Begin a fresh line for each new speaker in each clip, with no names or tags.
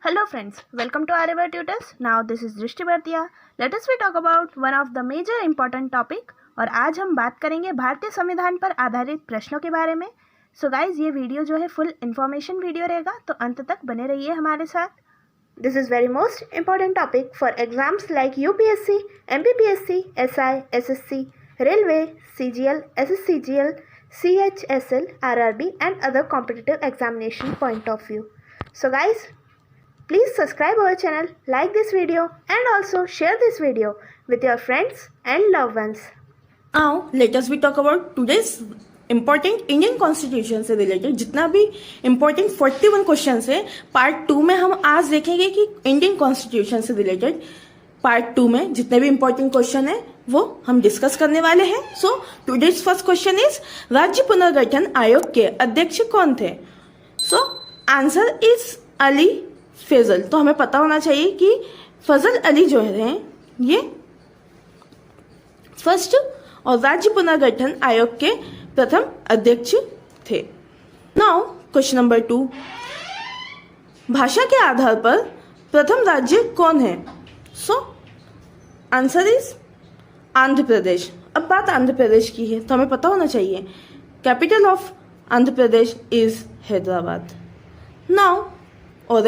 Hello friends, welcome to Arewa Tutors. Now this is दृष्टि बर्तिया. Let us we talk about one of the major important topic. और आज हम बात करेंगे भारतीय संविधान पर आधारित प्रश्नों के बारे में. सो गाइज ये वीडियो जो है फुल इन्फॉर्मेशन वीडियो रहेगा, तो अंत तक बने रहिए हमारे साथ. This is very most important topic for exams like UPSC, MPPSC, SI, SSC, Railway, CGL, SSCGL, CHSL, RRB and other competitive examination point of view. So guys, please subscribe our channel, like this video and also share this video with your friends and loved ones.
Now let us we talk about today's important Indian constitution से related जितना भी important 41 question है part 2 में हम आज देखेंगे कि Indian constitution से रिलेटेड पार्ट 2 में जितने भी important क्वेश्चन है वो हम डिस्कस करने वाले हैं. So today's first question is राज्य पुनर्गठन आयोग के अध्यक्ष कौन थे? So answer is Ali Faizal. तो हमें पता होना चाहिए कि फजल अली जो है ये फर्स्ट और राज्य पुनर्गठन आयोग के प्रथम अध्यक्ष थे. नाउ क्वेश्चन नंबर 2, भाषा के आधार पर प्रथम राज्य कौन है? सो आंसर इज आंध्र प्रदेश. अब बात आंध्र प्रदेश की है तो हमें पता होना चाहिए capital of Andhra Pradesh is Hyderabad. Now और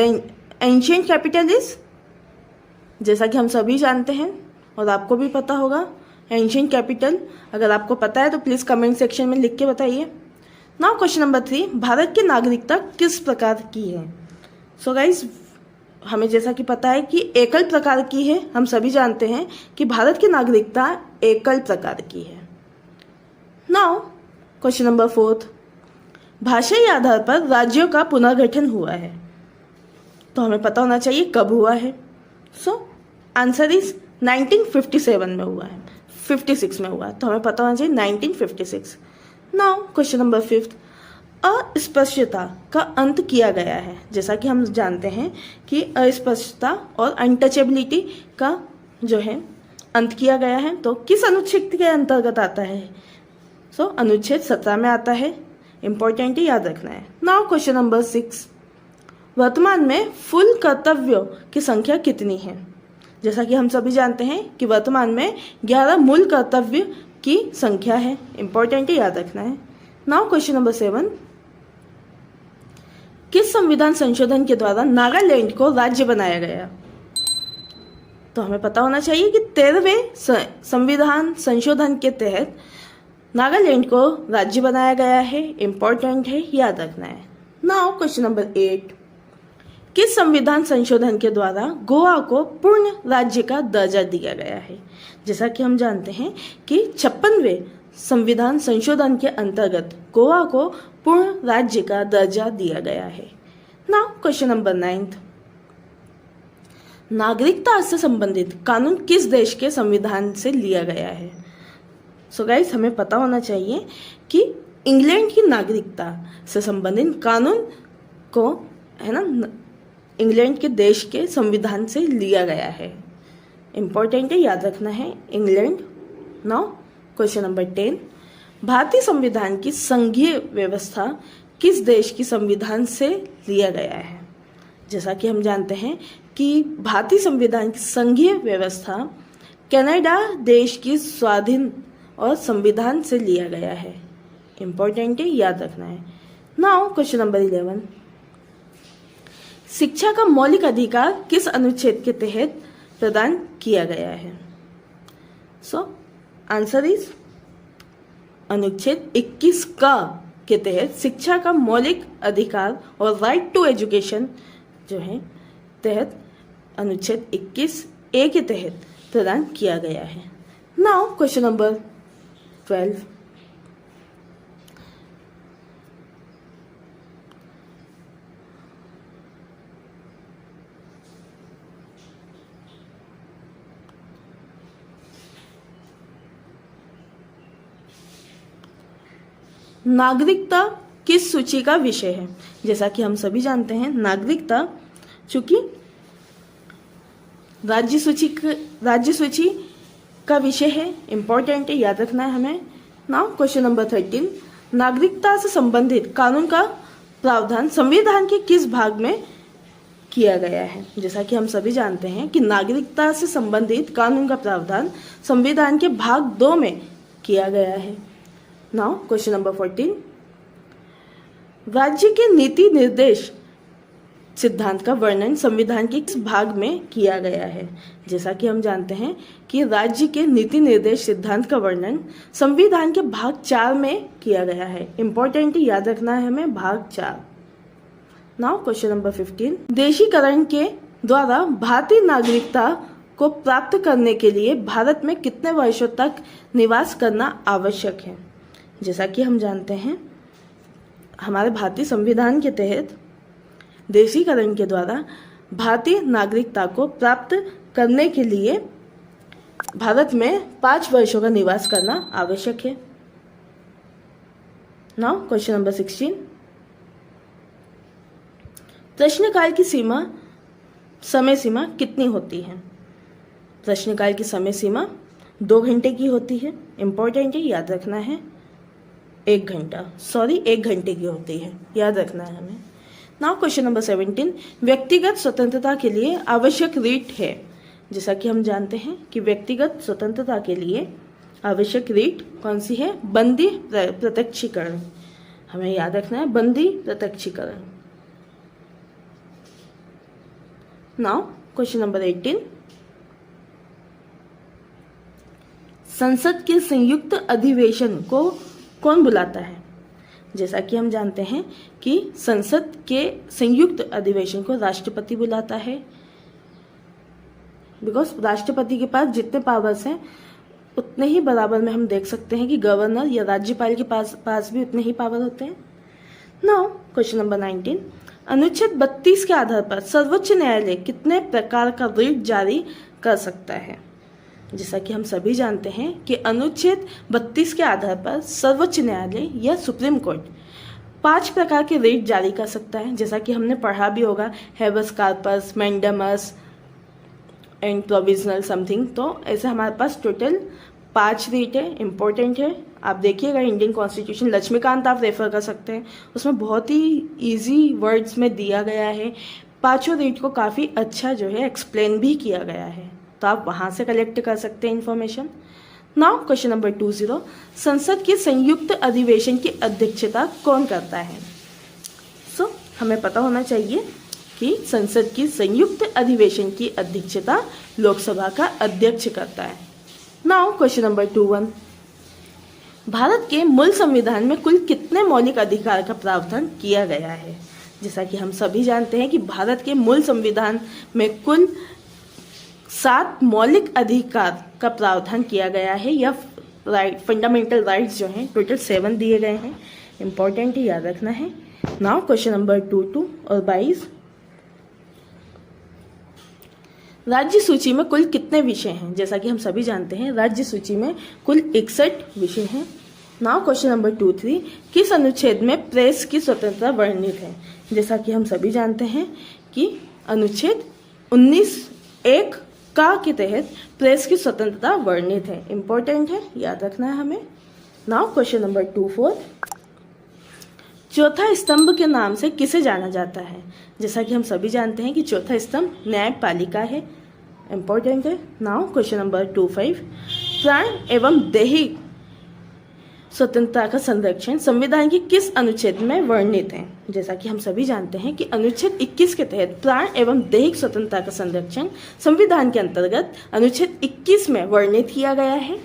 एंशिएंट कैपिटल इज, जैसा कि हम सभी जानते हैं और आपको भी पता होगा एंशिएंट कैपिटल. अगर आपको पता है तो प्लीज कमेंट सेक्शन में लिख के बताइए. नाउ क्वेश्चन नंबर 3, भारत की नागरिकता किस प्रकार की है? सो गाइज हमें जैसा कि पता है कि एकल प्रकार की है. हम सभी जानते हैं कि भारत की नागरिकता एकल प्रकार की है. नाउ क्वेश्चन नंबर 4, भाषाई आधार पर राज्यों का पुनर्गठन हुआ है तो हमें पता होना चाहिए कब हुआ है. सो आंसर इज 1957 में हुआ है, 56 में हुआ तो हमें पता होना चाहिए 1956. नाउ क्वेश्चन नंबर 5, अस्पष्टता का अंत किया गया है. जैसा कि हम जानते हैं कि अस्पष्टता और अनटचेबिलिटी का जो है अंत किया गया है तो किस अनुच्छेद के अंतर्गत आता है? सो अनुच्छेद 17 में आता है. इंपॉर्टेंट याद रखना है. नाउ क्वेश्चन नंबर 6, वर्तमान में फुल कर्तव्यों की संख्या कितनी है? जैसा कि हम सभी जानते हैं कि वर्तमान में 11 मूल कर्तव्य की संख्या है. इंपॉर्टेंट याद रखना है. नाउ क्वेश्चन नंबर 7, किस संविधान संशोधन के द्वारा नागालैंड को राज्य बनाया गया? तो हमें पता होना चाहिए कि 13वें संविधान संशोधन के तहत नागालैंड को राज्य बनाया गया है. इंपॉर्टेंट है, याद रखना है. नाउ क्वेश्चन नंबर 8, किस संविधान संशोधन के द्वारा गोवा को पूर्ण राज्य का दर्जा दिया गया है? जैसा कि हम जानते हैं कि 56वें संविधान संशोधन के अंतर्गत गोवा को पूर्ण राज्य का दर्जा दिया गया है. नाउ क्वेश्चन नंबर 9, नागरिकता से संबंधित कानून किस देश के संविधान से लिया गया है? सो गाइस हमें पता होना चाहिए कि इंग्लैंड की नागरिकता से संबंधित कानून को है ना इंग्लैंड के देश के संविधान से लिया गया है. इंपॉर्टेंट है, याद रखना है इंग्लैंड. नाउ क्वेश्चन नंबर 10, भारतीय संविधान की संघीय व्यवस्था किस देश की संविधान से लिया गया है? जैसा कि हम जानते हैं कि भारतीय संविधान की संघीय व्यवस्था कनाडा देश की स्वाधीन और संविधान से लिया गया है. इंपॉर्टेंट है, याद रखना है. नाउ क्वेश्चन नंबर 11, शिक्षा का मौलिक अधिकार किस अनुच्छेद के तहत प्रदान किया गया है? सो आंसर इज अनुच्छेद 21 का के तहत शिक्षा का मौलिक अधिकार और राइट टू एजुकेशन जो है तहत अनुच्छेद 21A के तहत प्रदान किया गया है. नाउ क्वेश्चन नंबर 12, नागरिकता किस सूची का विषय है? जैसा कि हम सभी जानते हैं नागरिकता चूंकि राज्य सूची का विषय है. इंपॉर्टेंट है, याद रखना है हमें. नाउ क्वेश्चन नंबर 13, नागरिकता से संबंधित कानून का प्रावधान संविधान के किस भाग में किया गया है। जैसा कि हम सभी जानते हैं कि नागरिकता से संबंधित कानून का प्रावधान संविधान के भाग 2 में किया गया है। नाउ क्वेश्चन नंबर 14, राज्य के नीति निर्देश सिद्धांत का वर्णन संविधान के किस भाग में किया गया है? जैसा कि हम जानते हैं कि राज्य के नीति निर्देश सिद्धांत का वर्णन संविधान के भाग 4 में किया गया है। इंपॉर्टेंट याद रखना है हमें, भाग 4। नाउ क्वेश्चन नंबर 15, देशीकरण के द्वारा भारतीय नागरिकता को प्राप्त करने के लिए भारत में कितने वर्षों तक निवास करना आवश्यक है? जैसा कि हम जानते हैं हमारे भारतीय संविधान के तहत देशीकरण के द्वारा भारतीय नागरिकता को प्राप्त करने के लिए भारत में 5 वर्षों का निवास करना आवश्यक है। नाउ क्वेश्चन नंबर 16, प्रश्नकाल की समय सीमा कितनी होती है? प्रश्नकाल की समय सीमा 2 घंटे की होती है। इंपॉर्टेंट है, याद रखना है। 1 घंटे की होती है, याद रखना है हमें। नाउ क्वेश्चन नंबर 17, व्यक्तिगत स्वतंत्रता के लिए आवश्यक रीट है। जैसा कि हम जानते हैं कि व्यक्तिगत स्वतंत्रता के लिए आवश्यक रीट कौन सी है? बंदी प्रत्यक्षीकरण। हमें याद रखना है, बंदी प्रत्यक्षीकरण। नाउ क्वेश्चन नंबर 18, संसद के संयुक्त अधिवेशन को कौन बुलाता है? जैसा कि हम जानते हैं कि संसद के संयुक्त अधिवेशन को राष्ट्रपति बुलाता है। बिकॉज राष्ट्रपति के पास जितने पावर्स हैं उतने ही बराबर में हम देख सकते हैं कि गवर्नर या राज्यपाल के पास भी उतने ही पावर होते हैं। नाउ क्वेश्चन नंबर 19, अनुच्छेद 32 के आधार पर सर्वोच्च न्यायालय कितने प्रकार का रीट जारी कर सकता है? जैसा कि हम सभी जानते हैं कि अनुच्छेद 32 के आधार पर सर्वोच्च न्यायालय या सुप्रीम कोर्ट 5 प्रकार के रीट जारी कर सकता है। जैसा कि हमने पढ़ा भी होगा, habeas corpus, mandamus and provisional something. तो ऐसे हमारे पास टोटल 5 रीट है। इंपॉर्टेंट है, आप देखिएगा इंडियन कॉन्स्टिट्यूशन, लक्ष्मीकांत आप रेफर कर सकते हैं, उसमें बहुत ही ईजी वर्ड्स में दिया गया है। 5 रीट को काफ़ी अच्छा जो है एक्सप्लेन भी किया गया है, तो आप वहाँ से कलेक्ट कर सकते हैं इन्फॉर्मेशन। नाउ क्वेश्चन नंबर 20, संसद के संयुक्त अधिवेशन की अध्यक्षता कौन करता है? हमें पता होना चाहिए कि संसद की संयुक्त अधिवेशन की अध्यक्षता लोकसभा का अध्यक्ष करता है। नाउ क्वेश्चन नंबर 21, भारत के मूल संविधान में कुल कितने मौलिक अधिकार का प्रावधान किया गया है? जैसा कि हम सभी जानते हैं कि भारत के मूल संविधान में कुल 7 मौलिक अधिकार का प्रावधान किया गया है, या फंडामेंटल राइट्स जो हैं टोटल 7 दिए गए हैं। इंपॉर्टेंट ही याद रखना है। नाउ क्वेश्चन नंबर 22 और 22, राज्य सूची में कुल कितने विषय हैं? जैसा कि हम सभी जानते हैं राज्य सूची में कुल 61 विषय हैं। नाउ क्वेश्चन नंबर 23, किस अनुच्छेद में प्रेस की स्वतंत्रता वर्णित है? जैसा कि हम सभी जानते हैं कि अनुच्छेद 19(1) का के तहत प्रेस की स्वतंत्रता वर्णित है। इंपॉर्टेंट है, याद रखना है हमें। नाउ क्वेश्चन नंबर 24, चौथा स्तंभ के नाम से किसे जाना जाता है? जैसा कि हम सभी जानते हैं कि चौथा स्तंभ न्यायपालिका है। इंपॉर्टेंट है। नाउ क्वेश्चन नंबर 25, प्राण एवं दैहिक स्वतंत्रता का संरक्षण संविधान के किस अनुच्छेद में वर्णित है? जैसा कि हम सभी जानते हैं कि अनुच्छेद 21 के तहत प्राण एवं दैहिक स्वतंत्रता का संरक्षण संविधान के अंतर्गत अनुच्छेद 21 में वर्णित किया गया है।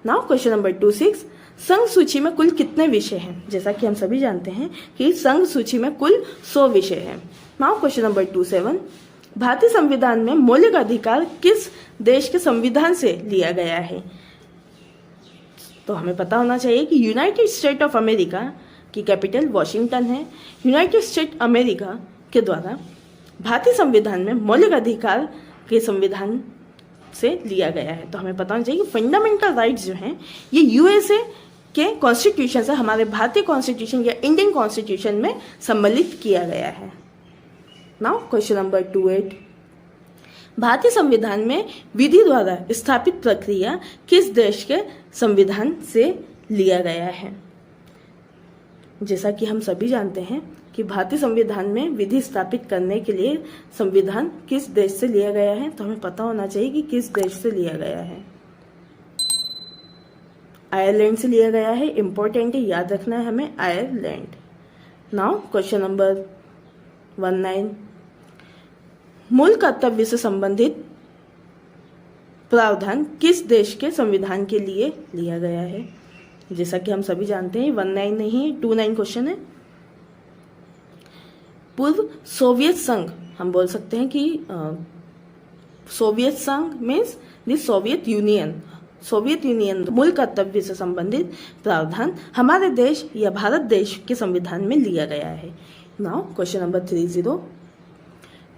नाउ क्वेश्चन नंबर 26, संघ सूची में कुल कितने विषय हैं? जैसा कि हम सभी जानते हैं कि संघ सूची में कुल 100 विषय हैं। नाउ क्वेश्चन नंबर 27, भारतीय संविधान में मौलिक अधिकार किस देश के संविधान से लिया गया है? तो हमें पता होना चाहिए कि यूनाइटेड स्टेट ऑफ अमेरिका की कैपिटल वॉशिंगटन है। यूनाइटेड स्टेट अमेरिका के द्वारा भारतीय संविधान में मौलिक अधिकार के संविधान से लिया गया है। तो हमें पता होना चाहिए कि फंडामेंटल राइट्स जो हैं ये यूएसए के कॉन्स्टिट्यूशन से हमारे भारतीय कॉन्स्टिट्यूशन या इंडियन कॉन्स्टिट्यूशन में सम्मिलित किया गया है। नाउ क्वेश्चन नंबर 28, भारतीय संविधान में विधि द्वारा स्थापित प्रक्रिया किस देश के संविधान से लिया गया है? जैसा कि हम सभी जानते हैं कि भारतीय संविधान में विधि स्थापित करने के लिए संविधान किस देश से लिया गया है, तो हमें पता होना चाहिए कि किस देश से लिया गया है। आयरलैंड से लिया गया है। इंपॉर्टेंट है, याद रखना है हमें, आयरलैंड। नाउ क्वेश्चन नंबर 19, मूल कर्तव्य से संबंधित प्रावधान किस देश के संविधान के लिए लिया गया है? जैसा कि हम सभी जानते हैं 19 नहीं 29 क्वेश्चन है। पूर्व सोवियत संघ, हम बोल सकते हैं कि सोवियत संघ मीन्स द सोवियत यूनियन मूल कर्तव्य से संबंधित प्रावधान हमारे देश या भारत देश के संविधान में लिया गया है। नाउ क्वेश्चन नंबर 30,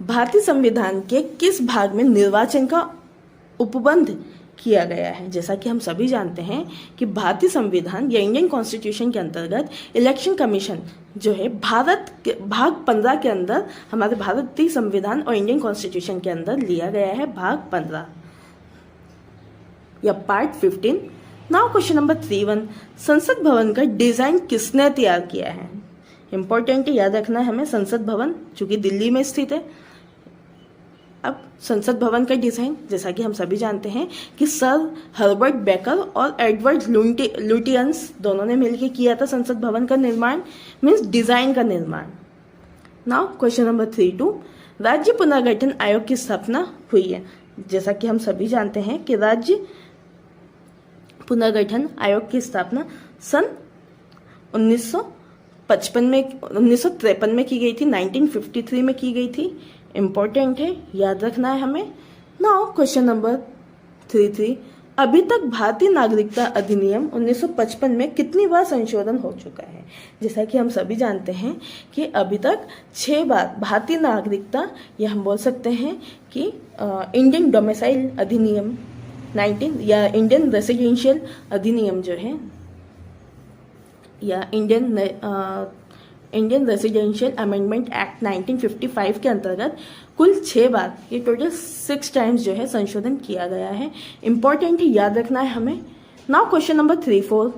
भारतीय संविधान के किस भाग में निर्वाचन का उपबंध किया गया है? जैसा कि हम सभी जानते हैं कि भारतीय संविधान या इंडियन कॉन्स्टिट्यूशन के अंतर्गत इलेक्शन कमीशन जो है भारत के भाग 15 के अंदर, हमारे भारतीय संविधान और इंडियन कॉन्स्टिट्यूशन के अंदर लिया गया है भाग 15 या पार्ट 15। नाउ क्वेश्चन नंबर 31, संसद भवन का डिजाइन किसने तैयार किया है? इंपॉर्टेंट है, याद रखना है हमें, संसद भवन चूंकि दिल्ली में स्थित है। अब संसद भवन का डिजाइन जैसा कि हम सभी जानते हैं कि सर हर्बर्ट बेकर और एडवर्ड लुटियंस दोनों ने मिलकर किया था संसद भवन का निर्माण, मीन्स डिजाइन का निर्माण। नाउ क्वेश्चन नंबर 32, राज्य पुनर्गठन आयोग की स्थापना हुई है। जैसा कि हम सभी जानते हैं कि राज्य पुनर्गठन आयोग की स्थापना सन 1953 में की गई थी, 1953 में की गई थी। इंपॉर्टेंट है, याद रखना है हमें। नाउ क्वेश्चन नंबर 33, अभी तक भारतीय नागरिकता अधिनियम 1955 में कितनी बार संशोधन हो चुका है? जैसा कि हम सभी जानते हैं कि अभी तक 6 बार भारतीय नागरिकता या हम बोल सकते हैं कि इंडियन डोमिसाइल अधिनियम 19 या इंडियन रेसिडेंशियल अधिनियम जो है या इंडियन रेसिडेंशियल अमेंडमेंट एक्ट 1955 के अंतर्गत कुल 6 बार, ये टोटल 6 टाइम्स जो है संशोधन किया गया है। इंपॉर्टेंट ही याद रखना है हमें। नाउ क्वेश्चन नंबर 34,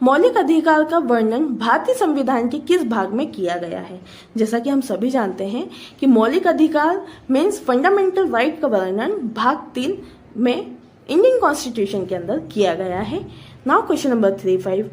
मौलिक अधिकार का वर्णन भारतीय संविधान के किस भाग में किया गया है? जैसा कि हम सभी जानते हैं कि मौलिक अधिकार मीन्स फंडामेंटल राइट का वर्णन भाग 3 में इंडियन कॉन्स्टिट्यूशन के अंदर किया गया है। नाउ क्वेश्चन नंबर 35,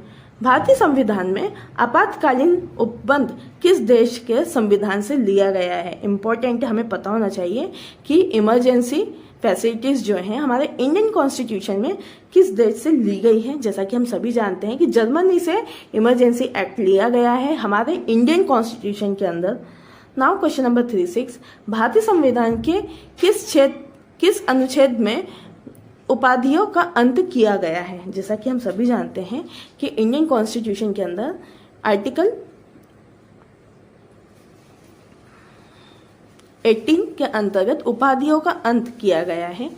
भारतीय संविधान में आपातकालीन उपबंध किस देश के संविधान से लिया गया है? इंपॉर्टेंट हमें पता होना चाहिए कि इमरजेंसी फैसिलिटीज जो हैं हमारे इंडियन कॉन्स्टिट्यूशन में किस देश से ली गई है। जैसा कि हम सभी जानते हैं कि जर्मनी से इमरजेंसी एक्ट लिया गया है हमारे इंडियन कॉन्स्टिट्यूशन के अंदर। नाउ क्वेश्चन नंबर 36, भारतीय संविधान के किस अनुच्छेद में उपाधियों का अंत किया गया है? जैसा कि हम सभी जानते हैं कि इंडियन कॉन्स्टिट्यूशन के अंदर आर्टिकल 18 के अंतर्गत उपाधियों का अंत किया गया है।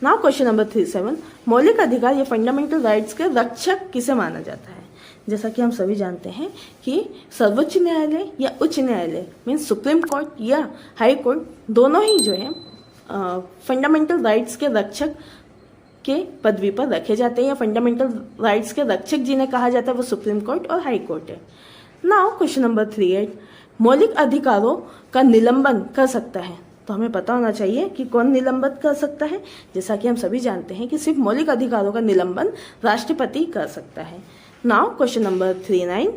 नाउ क्वेश्चन नंबर 37, मौलिक अधिकार या फंडामेंटल राइट्स के रक्षक किसे माना जाता है? जैसा कि हम सभी जानते हैं कि सर्वोच्च न्यायालय या उच्च न्यायालय मीन्स सुप्रीम कोर्ट या हाई कोर्ट दोनों ही जो है फंडामेंटल राइट्स के रक्षक के पदवी पर रखे जाते हैं या फंडामेंटल राइट्स के रक्षक जिन्हें कहा जाता है वो सुप्रीम कोर्ट और हाई कोर्ट है। नाउ क्वेश्चन नंबर 38, मौलिक अधिकारों का निलंबन कर सकता है? तो हमें पता होना चाहिए कि कौन निलंबित कर सकता है। जैसा कि हम सभी जानते हैं कि सिर्फ मौलिक अधिकारों का निलंबन राष्ट्रपति कर सकता है। नाउ क्वेश्चन नंबर 39,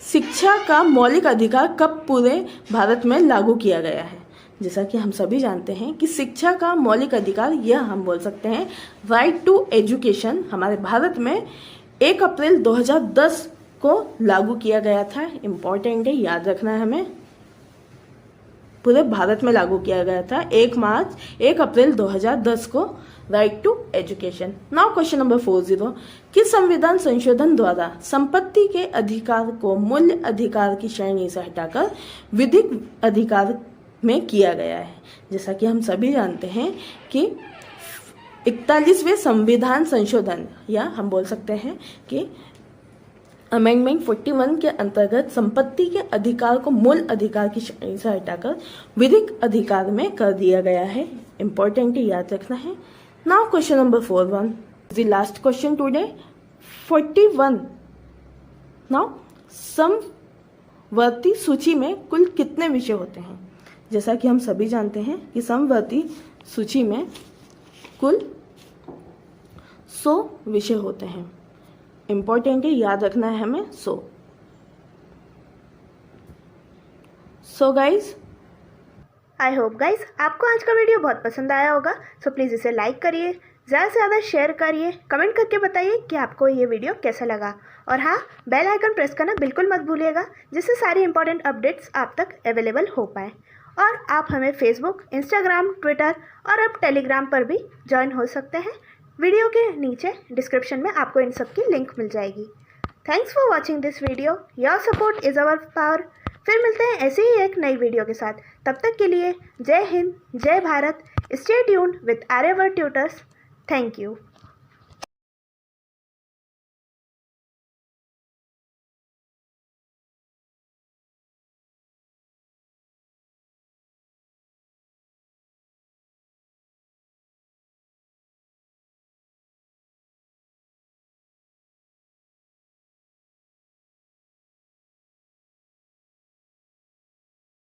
शिक्षा का मौलिक अधिकार कब पूरे भारत में लागू किया गया है? जैसा कि हम सभी जानते हैं कि शिक्षा का मौलिक अधिकार यह हम बोल सकते हैं राइट टू एजुकेशन हमारे भारत में 1 अप्रैल 2010 को लागू किया गया था। इंपॉर्टेंट है, याद रखना है हमें, पूरे भारत में लागू किया गया था 1 अप्रैल 2010 को right to education. Now question number 40, किस संविधान संशोधन द्वारा संपत्ति के अधिकार को मूल्य अधिकार की श्रेणी से हटाकर विधिक अधिकार में किया गया है? जैसा कि हम सभी जानते हैं कि 41वें संविधान संशोधन या हम बोल सकते हैं कि अमेंडमेंट 41 के अंतर्गत संपत्ति के अधिकार को मूल अधिकार की श्रेणी से हटाकर विधिक अधिकार में कर दिया गया है। इंपॉर्टेंट याद रखना है। Now question number 41, the last question today 41। Now सम समवर्ती सूची में कुल कितने विषय होते हैं? जैसा कि हम सभी जानते हैं कि समवर्ती सूची में कुल 100 विषय होते हैं। इम्पोर्टेंट है, याद रखना है हमें 100। So guys,
I hope guys आपको आज का वीडियो बहुत पसंद आया होगा। सो प्लीज़ इसे लाइक करिए, ज़्यादा से ज़्यादा शेयर करिए, कमेंट करके बताइए कि आपको ये वीडियो कैसा लगा। और हाँ, बेल आइकन प्रेस करना बिल्कुल मत भूलिएगा, जिससे सारी इंपॉर्टेंट अपडेट्स आप तक अवेलेबल हो पाए। और आप हमें फेसबुक, इंस्टाग्राम, ट्विटर और अब टेलीग्राम पर भी ज्वाइन हो सकते हैं। वीडियो के नीचे डिस्क्रिप्शन में आपको इन सब की लिंक मिल जाएगी। Thanks for watching this video. Your support is our power. फिर मिलते हैं ऐसे ही एक नई वीडियो के साथ। तब तक के लिए जय हिंद, जय Bharat. Stay tuned with Aryavart tutors. Thank you.